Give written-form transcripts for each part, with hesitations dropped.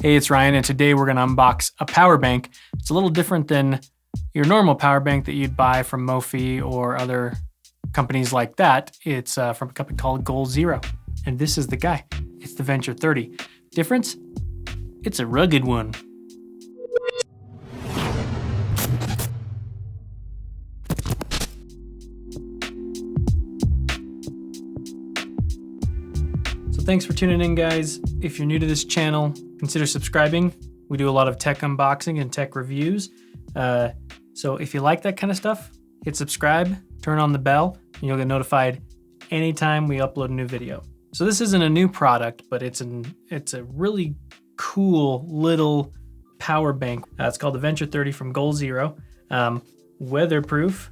Hey, it's Ryan, and today we're gonna unbox a power bank. It's a little different than your normal power bank that you'd buy from Mophie or other companies like that. It's from a company called Goal Zero, and this is the guy. It's the Venture 30. Difference? It's a rugged one. Thanks for tuning in, guys. If you're new to this channel, consider subscribing. We do a lot of tech unboxing and tech reviews. So if you like that kind of stuff, hit subscribe, turn on the bell, and you'll get notified anytime we upload a new video. So this isn't a new product, but it's a really cool little power bank. It's called the Venture 30 from Goal Zero. Weatherproof,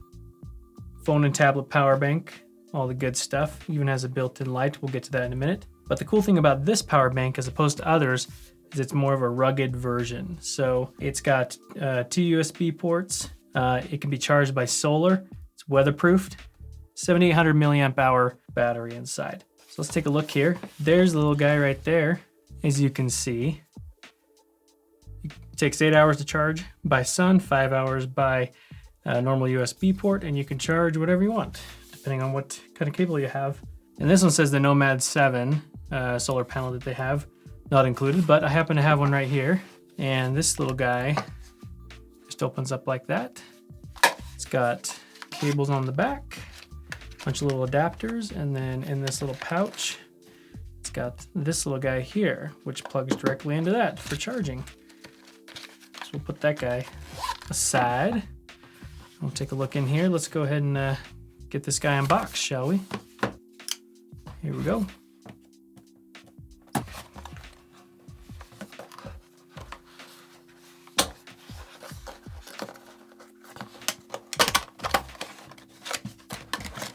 phone and tablet power bank, all the good stuff. Even has a built-in light. We'll get to that in a minute. But the cool thing about this power bank, as opposed to others, is it's more of a rugged version. So it's got 2 USB ports. It can be charged by solar. It's weatherproofed. 7,800 milliamp hour battery inside. So let's take a look here. There's the little guy right there. As you can see, it takes 8 hours to charge by sun, 5 hours by normal USB port, and you can charge whatever you want, depending on what kind of cable you have. And this one says the Nomad 7 solar panel that they have, not included, but I happen to have one right here. And this little guy just opens up like that. It's got cables on the back, a bunch of little adapters, and then in this little pouch, it's got this little guy here, which plugs directly into that for charging. So we'll put that guy aside. We'll take a look in here. Let's go ahead and get this guy unboxed, shall we? Here we go.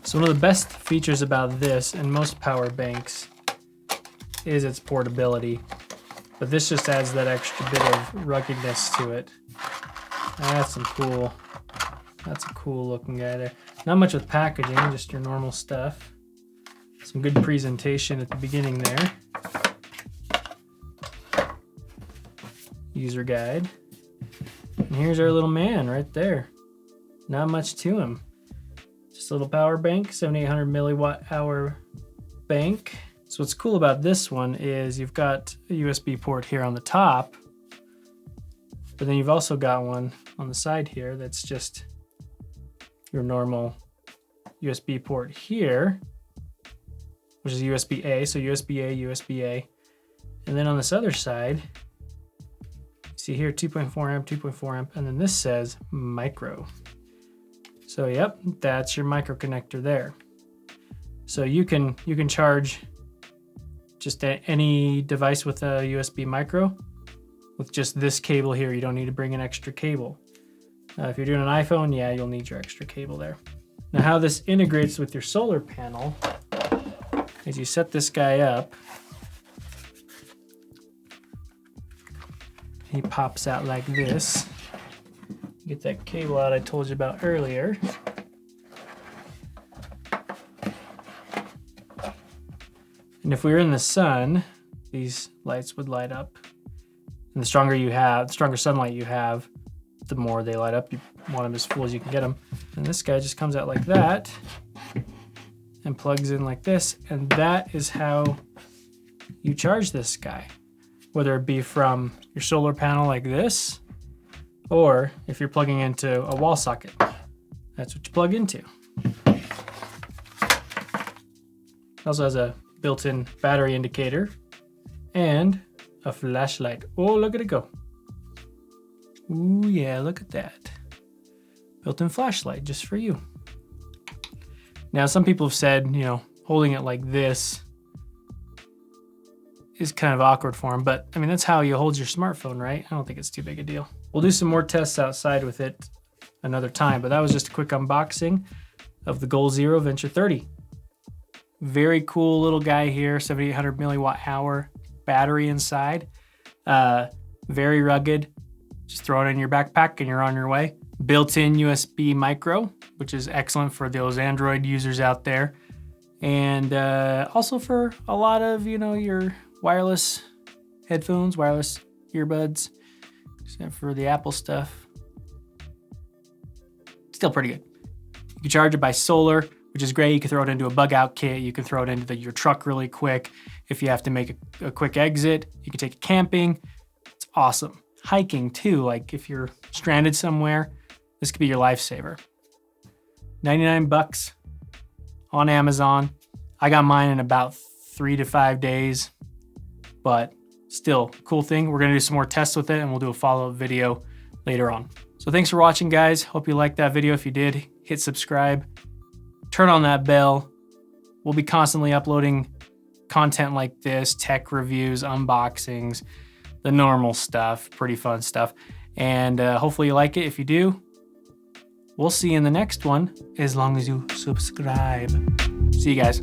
So one of the best features about this and most power banks is its portability, but this just adds that extra bit of ruggedness to it. That's a cool looking guy there. Not much with packaging, just your normal stuff. Some good presentation at the beginning there. User guide. And here's our little man right there. Not much to him. Just a little power bank, 7,800 milliwatt hour bank. So what's cool about this one is you've got a USB port here on the top, but then you've also got one on the side here that's just your normal USB port here, which is USB-A, so USB-A, USB-A. And then on this other side, you see here 2.4 amp, 2.4 amp, and then this says micro. So yep, that's your micro connector there. So you can charge just any device with a USB micro with just this cable here. You don't need to bring an extra cable. If you're doing an iPhone, yeah, you'll need your extra cable there. Now how this integrates with your solar panel is you set this guy up. He pops out like this. Get that cable out I told you about earlier. And if we were in the sun, these lights would light up. And the stronger sunlight you have, the more they light up. You want them as full as you can get them. And this guy just comes out like that and plugs in like this. And that is how you charge this guy. Whether it be from your solar panel like this, or if you're plugging into a wall socket, that's what you plug into. It also has a built-in battery indicator and a flashlight. Oh, look at it go. Ooh, yeah, look at that. Built-in flashlight just for you. Now, some people have said, holding it like this is kind of awkward for them, but I mean, that's how you hold your smartphone, right? I don't think it's too big a deal. We'll do some more tests outside with it another time, but that was just a quick unboxing of the Goal Zero Venture 30. Very cool little guy here, 7,800 milliwatt hour battery inside. Very rugged. Just throw it in your backpack and you're on your way. Built-in USB micro, which is excellent for those Android users out there. And also for a lot of, your wireless headphones, wireless earbuds, except for the Apple stuff. Still pretty good. You can charge it by solar, which is great. You can throw it into a bug out kit. You can throw it into your truck really quick. If you have to make a quick exit, you can take it camping. It's awesome. Hiking too, like if you're stranded somewhere, this could be your lifesaver. 99 bucks on Amazon. I got mine in about 3 to 5 days, but still cool thing. We're gonna do some more tests with it and we'll do a follow-up video later on. So thanks for watching, guys. Hope you liked that video. If you did, hit subscribe, turn on that bell. We'll be constantly uploading content like this, tech reviews, unboxings, the normal stuff, pretty fun stuff. And hopefully you like it. If you do, we'll see you in the next one, as long as you subscribe. See you guys.